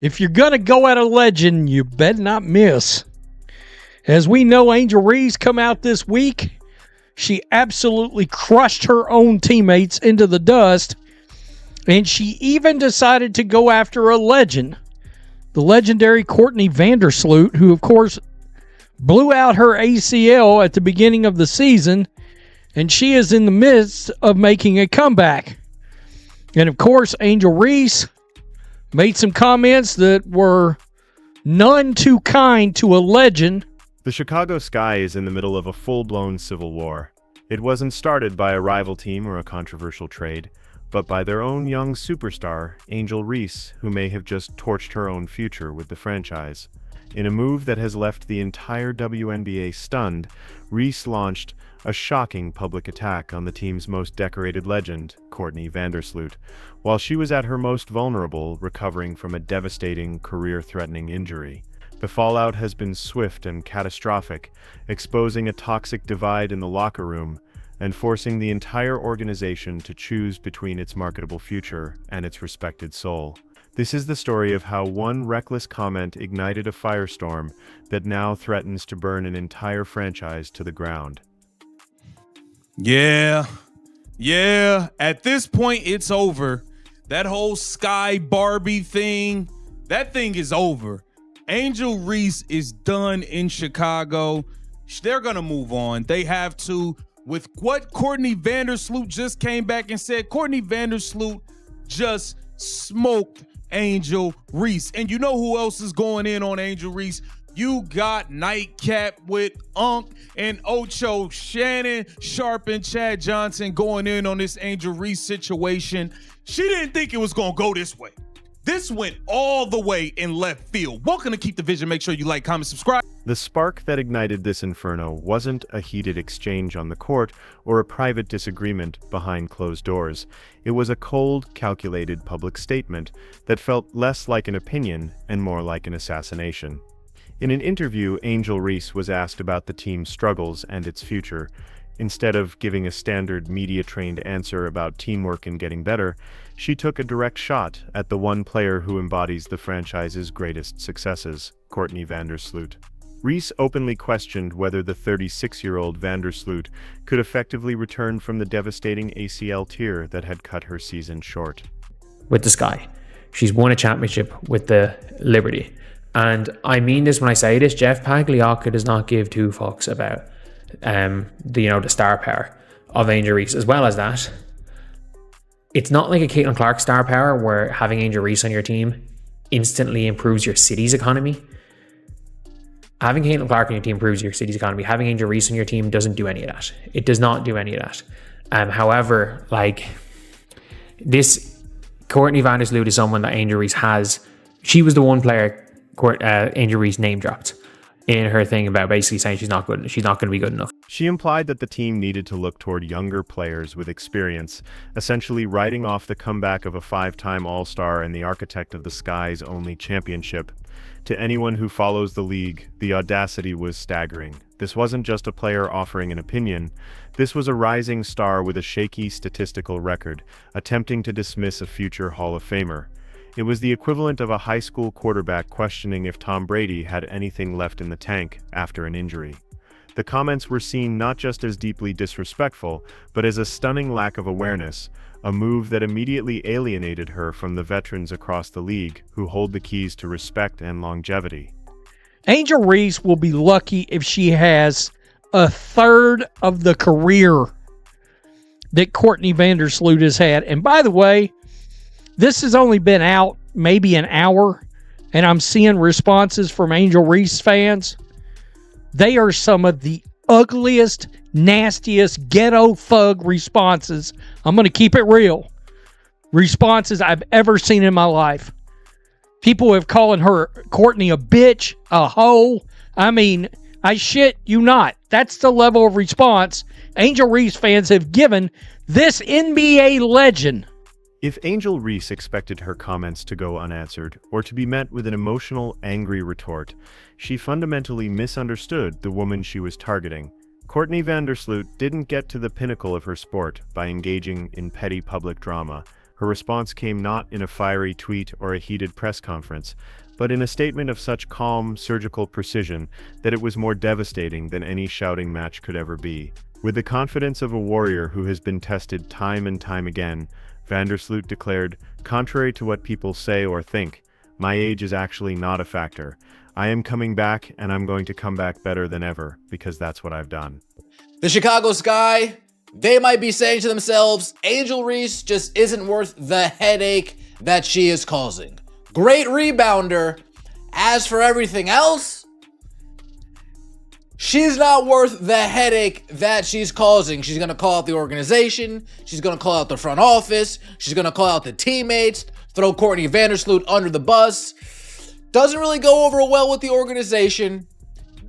If you're going to go at a legend, you better not miss. As we know, Angel Reese come out this week. She absolutely crushed her own teammates into the dust, and she even decided to go after a legend, the legendary Courtney Vandersloot, who, of course, blew out her ACL at the beginning of the season, and she is in the midst of making a comeback. And, of course, Angel Reese made some comments that were none too kind to a legend. The Chicago Sky is in the middle of a full-blown civil war. It wasn't started by a rival team or a controversial trade, but by their own young superstar, Angel Reese, who may have just torched her own future with the franchise. In a move that has left the entire WNBA stunned, Reese launched a shocking public attack on the team's most decorated legend, Courtney Vandersloot, while she was at her most vulnerable, recovering from a devastating, career-threatening injury. The fallout has been swift and catastrophic, exposing a toxic divide in the locker room and forcing the entire organization to choose between its marketable future and its respected soul. This is the story of how one reckless comment ignited a firestorm that now threatens to burn an entire franchise to the ground. Yeah. At this point, it's over. That whole Sky Barbie thing, that thing is over. Angel Reese is done in Chicago. They're going to move on. They have to. With what Courtney Vandersloot just came back and said, Courtney Vandersloot just smoked Angel Reese. And you know who else is going in on Angel Reese? You got Nightcap with Unk and Ocho, Shannon Sharp and Chad Johnson going in on this Angel Reese situation. She didn't think it was going to go this way. This went all the way in left field. Welcome to Keep the Vision. Make sure you like, comment, subscribe. The spark that ignited this inferno wasn't a heated exchange on the court or a private disagreement behind closed doors. It was a cold, calculated public statement that felt less like an opinion and more like an assassination. In an interview, Angel Reese was asked about the team's struggles and its future. Instead of giving a standard media-trained answer about teamwork and getting better, she took a direct shot at the one player who embodies the franchise's greatest successes, Courtney Vandersloot. Reese openly questioned whether the 36-year-old Vandersloot could effectively return from the devastating ACL tear that had cut her season short. With the Sky, she's won a championship with the Liberty. And I mean this when I say this, Jeff Pagliocca does not give two fucks about the star power of Angel Reese. As well as that, it's not like a Caitlin Clark star power where having Angel Reese on your team instantly improves your city's economy. Having Caitlin Clark on your team improves your city's economy. Having Angel Reese on your team doesn't do any of that. It does not do any of that. However, this Courtney Vandersloot is someone that Angel Reese has. She was the one player Angel Reese name dropped in her thing about basically saying she's not good. She's not going to be good enough. She implied that the team needed to look toward younger players with experience, essentially writing off the comeback of a 5-time All-Star and the architect of the Sky's only championship. To anyone who follows the league, the audacity was staggering. This wasn't just a player offering an opinion. This was a rising star with a shaky statistical record, attempting to dismiss a future Hall of Famer. It was the equivalent of a high school quarterback questioning if Tom Brady had anything left in the tank after an injury. The comments were seen not just as deeply disrespectful, but as a stunning lack of awareness, a move that immediately alienated her from the veterans across the league who hold the keys to respect and longevity. Angel Reese will be lucky if she has a third of the career that Courtney Vandersloot has had. And by the way, this has only been out maybe an hour, and I'm seeing responses from Angel Reese fans. They are some of the ugliest, nastiest, ghetto thug responses. I'm going to keep it real. Responses I've ever seen in my life. People have calling her Courtney a bitch, a hoe. I mean, I shit you not. That's the level of response Angel Reese fans have given this NBA legend. If Angel Reese expected her comments to go unanswered, or to be met with an emotional, angry retort, she fundamentally misunderstood the woman she was targeting. Courtney Vandersloot didn't get to the pinnacle of her sport by engaging in petty public drama. Her response came not in a fiery tweet or a heated press conference, but in a statement of such calm, surgical precision that it was more devastating than any shouting match could ever be. With the confidence of a warrior who has been tested time and time again, Vandersloot declared, "Contrary to what people say or think, my age is actually not a factor. I am coming back, and I'm going to come back better than ever, because that's what I've done." The Chicago Sky, they might be saying to themselves, Angel Reese just isn't worth the headache that she is causing. Great rebounder. As for everything else, she's not worth the headache that she's causing. She's going to call out the organization. She's going to call out the front office. She's going to call out the teammates, throw Courtney Vandersloot under the bus. Doesn't really go over well with the organization.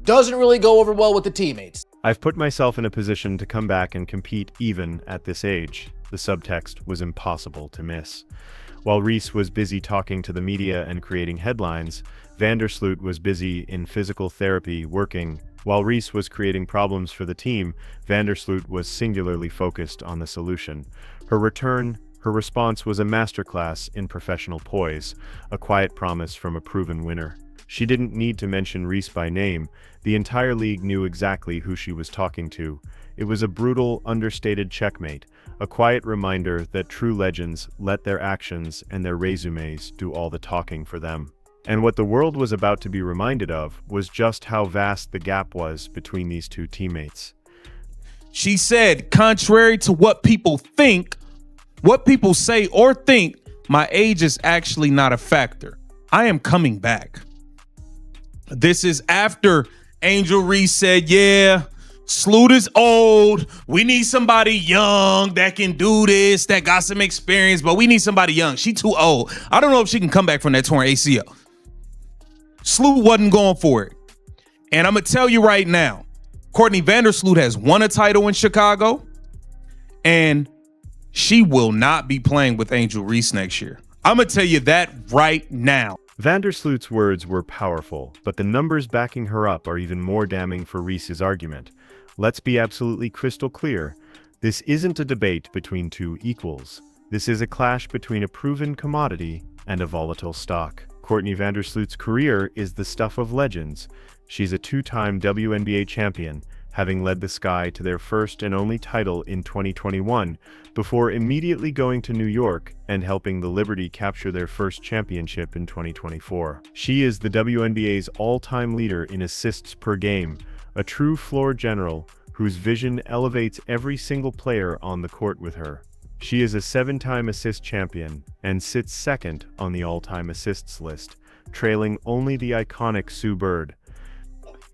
Doesn't really go over well with the teammates. I've put myself in a position to come back and compete even at this age. The subtext was impossible to miss. While Reese was busy talking to the media and creating headlines, Vandersloot was busy in physical therapy working. While Reese was creating problems for the team, Vandersloot was singularly focused on the solution. Her response was a masterclass in professional poise, a quiet promise from a proven winner. She didn't need to mention Reese by name. The entire league knew exactly who she was talking to. It was a brutal, understated checkmate, a quiet reminder that true legends let their actions and their resumes do all the talking for them. And what the world was about to be reminded of was just how vast the gap was between these two teammates. She said, contrary to what people think, what people say or think, my age is actually not a factor. I am coming back. This is after Angel Reese said, yeah, Sloot is old. We need somebody young that can do this, that got some experience, but we need somebody young. She too old. I don't know if she can come back from that torn ACL. Sloot wasn't going for it. And I'm going to tell you right now, Courtney Vandersloot has won a title in Chicago, and she will not be playing with Angel Reese next year. I'm going to tell you that right now. Vandersloot's words were powerful, but the numbers backing her up are even more damning for Reese's argument. Let's be absolutely crystal clear. This isn't a debate between two equals. This is a clash between a proven commodity and a volatile stock. Courtney Vandersloot's career is the stuff of legends. She's a two-time WNBA champion, having led the Sky to their first and only title in 2021, before immediately going to New York and helping the Liberty capture their first championship in 2024. She is the WNBA's all-time leader in assists per game, a true floor general whose vision elevates every single player on the court with her. She is a 7-time assist champion and sits second on the all-time assists list, trailing only the iconic Sue Bird.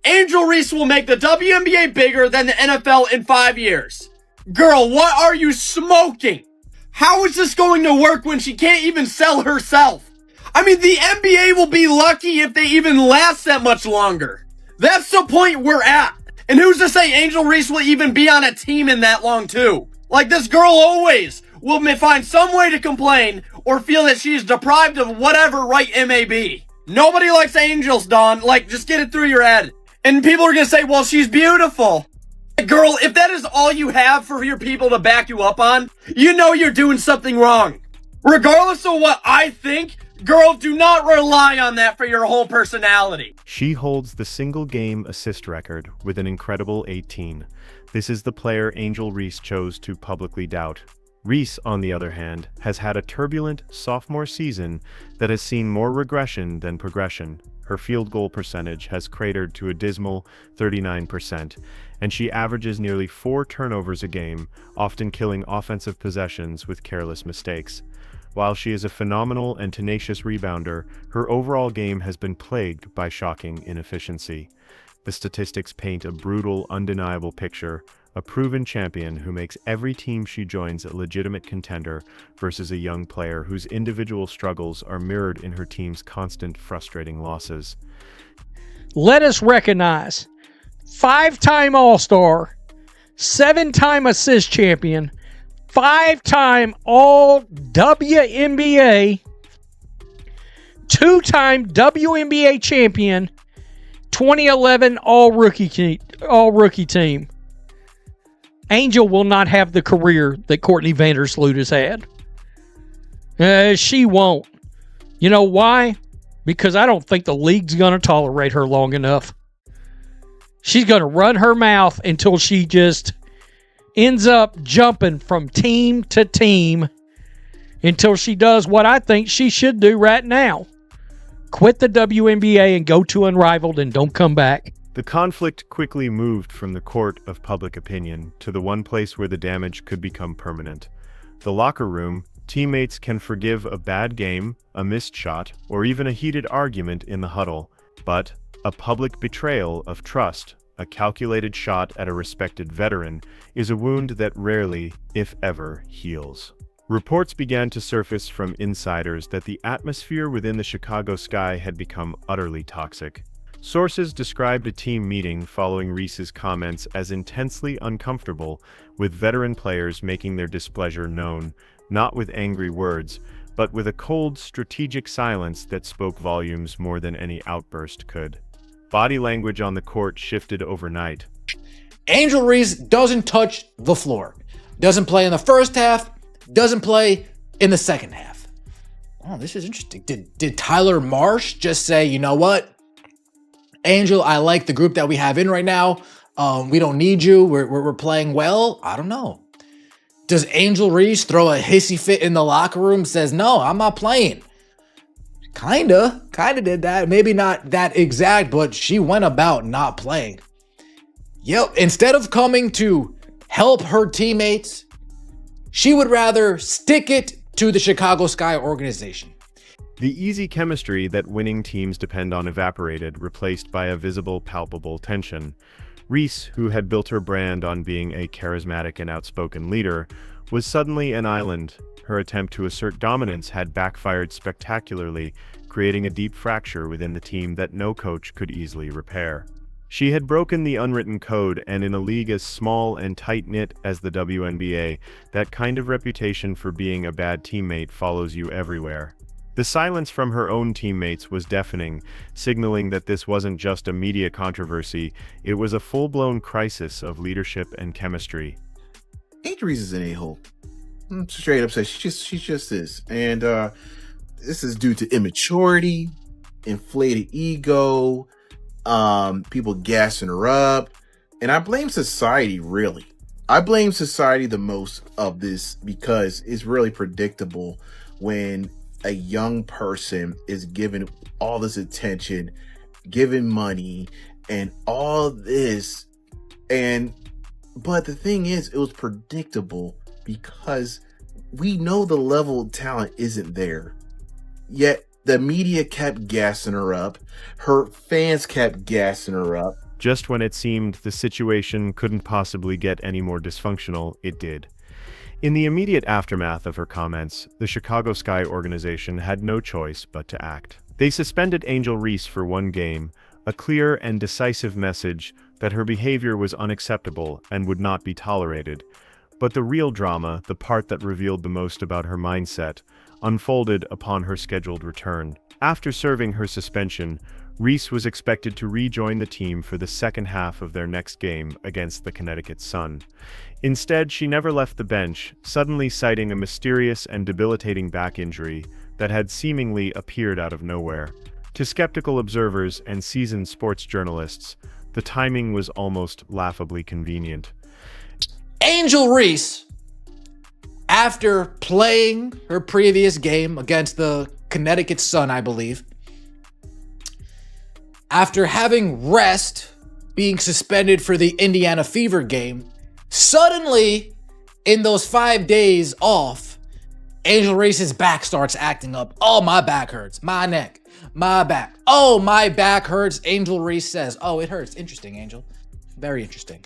Angel Reese will make the WNBA bigger than the NFL in 5 years. Girl, what are you smoking? How is this going to work when she can't even sell herself? I mean, the NBA will be lucky if they even last that much longer. That's the point we're at. And who's to say Angel Reese will even be on a team in that long too? Like, this girl always will find some way to complain or feel that she is deprived of whatever right it may be. Nobody likes angels, Dawn. Like, just get it through your head. And people are going to say, well, she's beautiful. Girl, if that is all you have for your people to back you up on, you know you're doing something wrong. Regardless of what I think, girl, do not rely on that for your whole personality. She holds the single-game assist record with an incredible 18. This is the player Angel Reese chose to publicly doubt. Reese, on the other hand, has had a turbulent sophomore season that has seen more regression than progression. Her field goal percentage has cratered to a dismal 39%, and she averages nearly 4 turnovers a game, often killing offensive possessions with careless mistakes. While she is a phenomenal and tenacious rebounder, her overall game has been plagued by shocking inefficiency. The statistics paint a brutal, undeniable picture, a proven champion who makes every team she joins a legitimate contender versus a young player whose individual struggles are mirrored in her team's constant, frustrating losses. Let us recognize 5-time All-Star, 7-time assist champion, 5-time All-WNBA, 2-time WNBA champion, 2011 All-Rookie team. Angel will not have the career that Courtney Vandersloot has had. She won't. You know why? Because I don't think the league's going to tolerate her long enough. She's going to run her mouth until she just ends up jumping from team to team until she does what I think she should do right now. Quit the WNBA and go to Unrivaled and don't come back. The conflict quickly moved from the court of public opinion to the one place where the damage could become permanent. The locker room. Teammates can forgive a bad game, a missed shot, or even a heated argument in the huddle. But a public betrayal of trust, a calculated shot at a respected veteran, is a wound that rarely, if ever, heals. Reports began to surface from insiders that the atmosphere within the Chicago Sky had become utterly toxic. Sources described a team meeting following Reese's comments as intensely uncomfortable, with veteran players making their displeasure known, not with angry words, but with a cold, strategic silence that spoke volumes more than any outburst could. Body language on the court shifted overnight. Angel Reese doesn't touch the floor. Doesn't play in the first half, doesn't play in the second half. Oh, this is interesting. Did Tyler Marsh just say, you know what? Angel, I like the group that we have in right now. We don't need you. We're playing well. I don't know. Does Angel Reese throw a hissy fit in the locker room, says, no, I'm not playing? Kinda did that. Maybe not that exact, but she went about not playing. Yep, instead of coming to help her teammates, she would rather stick it to the Chicago Sky organization. The easy chemistry that winning teams depend on evaporated, replaced by a visible, palpable tension. Reese, who had built her brand on being a charismatic and outspoken leader, was suddenly an island. Her attempt to assert dominance had backfired spectacularly, creating a deep fracture within the team that no coach could easily repair. She had broken the unwritten code, and in a league as small and tight-knit as the WNBA, that kind of reputation for being a bad teammate follows you everywhere. The silence from her own teammates was deafening, signaling that this wasn't just a media controversy, it was a full-blown crisis of leadership and chemistry. Angel Reese is an a-hole. Straight up says she's just this. And this is due to immaturity, inflated ego, people gassing her up. And I blame society, really. I blame society the most of this because it's really predictable when a young person is given all this attention, given money, and all this. But the thing is, it was predictable because we know the level of talent isn't there. Yet the media kept gassing her up. Her fans kept gassing her up. Just when it seemed the situation couldn't possibly get any more dysfunctional, it did. In the immediate aftermath of her comments, the Chicago Sky organization had no choice but to act. They suspended Angel Reese for one game, a clear and decisive message that her behavior was unacceptable and would not be tolerated. But the real drama, the part that revealed the most about her mindset, unfolded upon her scheduled return. After serving her suspension, Reese was expected to rejoin the team for the second half of their next game against the Connecticut Sun. Instead, she never left the bench, suddenly citing a mysterious and debilitating back injury that had seemingly appeared out of nowhere. To skeptical observers and seasoned sports journalists, the timing was almost laughably convenient. Angel Reese, after playing her previous game against the Connecticut Sun, I believe, after having rest, being suspended for the Indiana Fever game, suddenly, in those 5 days off, Angel Reese's back starts acting up. Oh, my back hurts. My neck. My back. Oh, my back hurts. Angel Reese says, oh, it hurts. Interesting, Angel. Very interesting.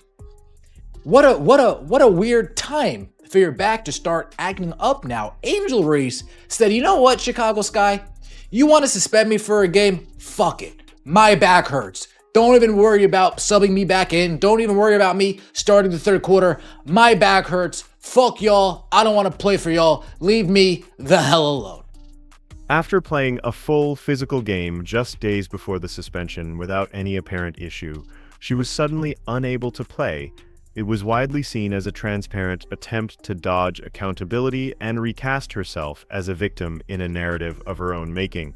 What a weird time for your back to start acting up now. Angel Reese said, you know what, Chicago Sky? You want to suspend me for a game? Fuck it. My back hurts. Don't even worry about subbing me back in. Don't even worry about me starting the third quarter. My back hurts. Fuck y'all. I don't want to play for y'all. Leave me the hell alone. After playing a full physical game just days before the suspension without any apparent issue, she was suddenly unable to play. It was widely seen as a transparent attempt to dodge accountability and recast herself as a victim in a narrative of her own making.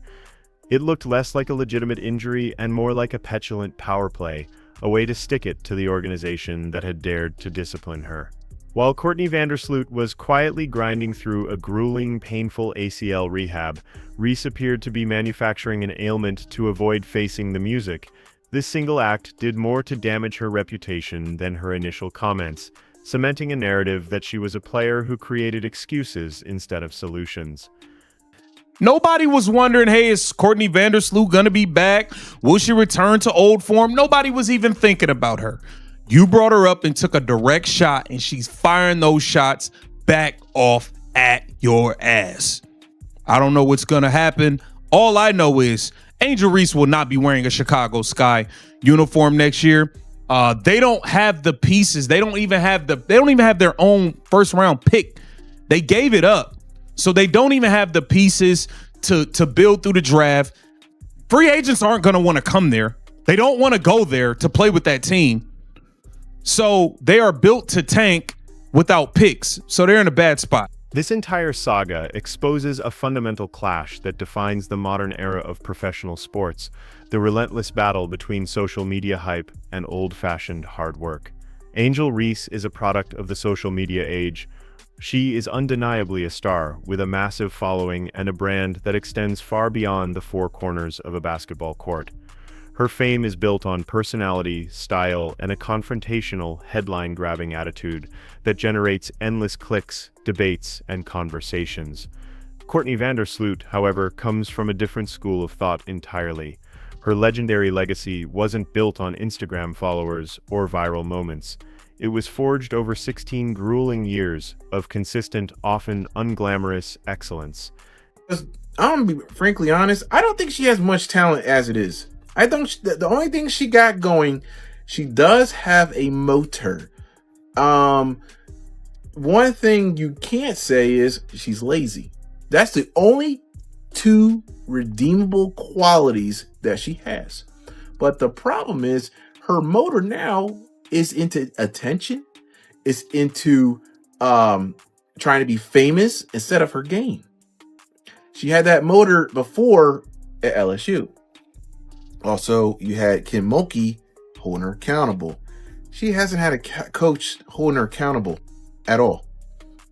It looked less like a legitimate injury and more like a petulant power play, a way to stick it to the organization that had dared to discipline her. While Courtney Vandersloot was quietly grinding through a grueling, painful ACL rehab, Reese appeared to be manufacturing an ailment to avoid facing the music. This single act did more to damage her reputation than her initial comments, cementing a narrative that she was a player who created excuses instead of solutions. Nobody was wondering, hey, is Courtney Vandersloot going to be back? Will she return to old form? Nobody was even thinking about her. You brought her up and took a direct shot, and she's firing those shots back off at your ass. I don't know what's going to happen. All I know is Angel Reese will not be wearing a Chicago Sky uniform next year. They don't have the pieces. They don't even have their own first round pick. They gave it up. So they don't even have the pieces to build through the draft. Free agents aren't going to want to come there. They don't want to go there to play with that team. So they are built to tank without picks. So they're in a bad spot. This entire saga exposes a fundamental clash that defines the modern era of professional sports, the relentless battle between social media hype and old-fashioned hard work. Angel Reese is a product of the social media age. She is undeniably a star with a massive following and a brand that extends far beyond the four corners of a basketball court. Her fame is built on personality, style, and a confrontational, headline-grabbing attitude that generates endless clicks, debates, and conversations. Courtney Vandersloot, however, comes from a different school of thought entirely. Her legendary legacy wasn't built on Instagram followers or viral moments. It was forged over 16 grueling years of consistent, often unglamorous excellence. I'm gonna be frankly honest. I don't think she has much talent as it is. I think the only thing she got going, she does have a motor. One thing you can't say is she's lazy. That's the only two redeemable qualities that she has. But the problem is her motor now is into attention, is into trying to be famous instead of her game. She had that motor before at LSU. Also, you had Kim Mulkey holding her accountable. She hasn't had a coach holding her accountable at all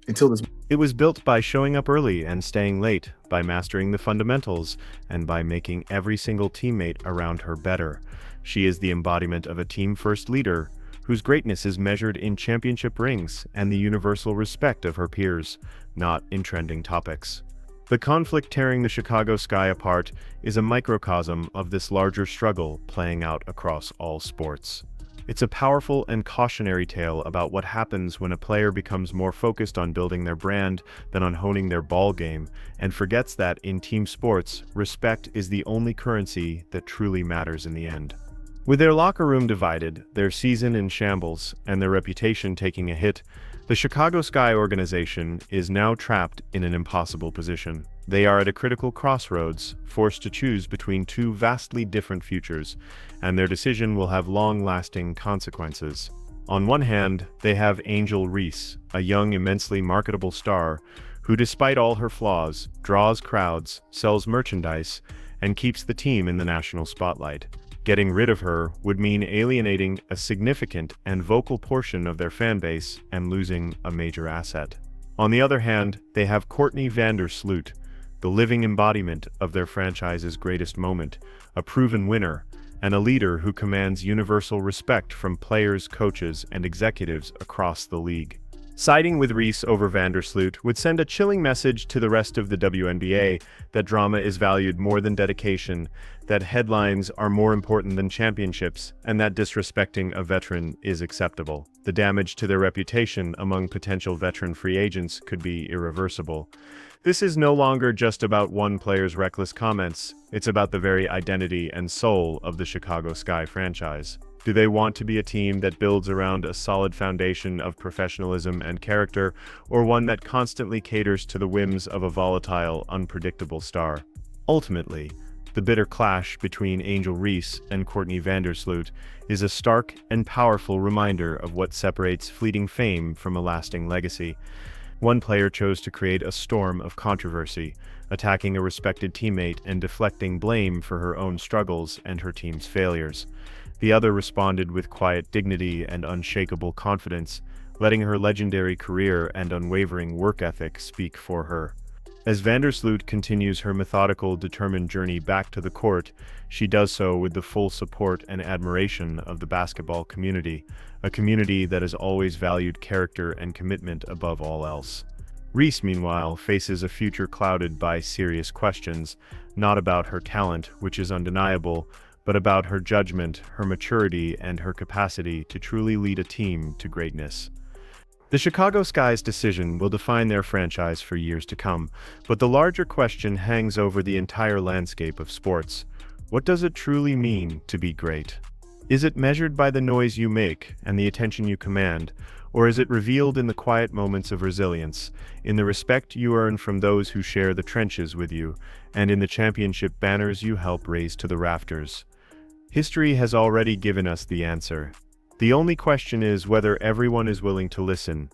until this. It was built by showing up early and staying late, by mastering the fundamentals, and by making every single teammate around her better. She is the embodiment of a team-first leader whose greatness is measured in championship rings and the universal respect of her peers, not in trending topics. The conflict tearing the Chicago Sky apart is a microcosm of this larger struggle playing out across all sports. It's a powerful and cautionary tale about what happens when a player becomes more focused on building their brand than on honing their ball game, and forgets that in team sports, respect is the only currency that truly matters in the end. With their locker room divided, their season in shambles, and their reputation taking a hit, the Chicago Sky organization is now trapped in an impossible position. They are at a critical crossroads, forced to choose between two vastly different futures, and their decision will have long-lasting consequences. On one hand, they have Angel Reese, a young, immensely marketable star who, despite all her flaws, draws crowds, sells merchandise, and keeps the team in the national spotlight. Getting rid of her would mean alienating a significant and vocal portion of their fan base and losing a major asset. On the other hand, they have Courtney Vandersloot, the living embodiment of their franchise's greatest moment, a proven winner, and a leader who commands universal respect from players, coaches, and executives across the league. Siding with Reese over Vandersloot would send a chilling message to the rest of the WNBA that drama is valued more than dedication, that headlines are more important than championships, and that disrespecting a veteran is acceptable. The damage to their reputation among potential veteran free agents could be irreversible. This is no longer just about one player's reckless comments, it's about the very identity and soul of the Chicago Sky franchise. Do they want to be a team that builds around a solid foundation of professionalism and character, or one that constantly caters to the whims of a volatile, unpredictable star? Ultimately, The bitter clash between Angel Reese and Courtney Vandersloot is a stark and powerful reminder of what separates fleeting fame from a lasting legacy. One player chose to create a storm of controversy, attacking a respected teammate and deflecting blame for her own struggles and her team's failures. The other responded with quiet dignity and unshakable confidence, letting her legendary career and unwavering work ethic speak for her. As Vandersloot continues her methodical, determined journey back to the court, she does so with the full support and admiration of the basketball community, a community that has always valued character and commitment above all else. Reese, meanwhile, faces a future clouded by serious questions, not about her talent, which is undeniable, but about her judgment, her maturity, and her capacity to truly lead a team to greatness. The Chicago Sky's decision will define their franchise for years to come, but the larger question hangs over the entire landscape of sports. What does it truly mean to be great? Is it measured by the noise you make and the attention you command, or is it revealed in the quiet moments of resilience, in the respect you earn from those who share the trenches with you, and in the championship banners you help raise to the rafters? History has already given us the answer. The only question is whether everyone is willing to listen,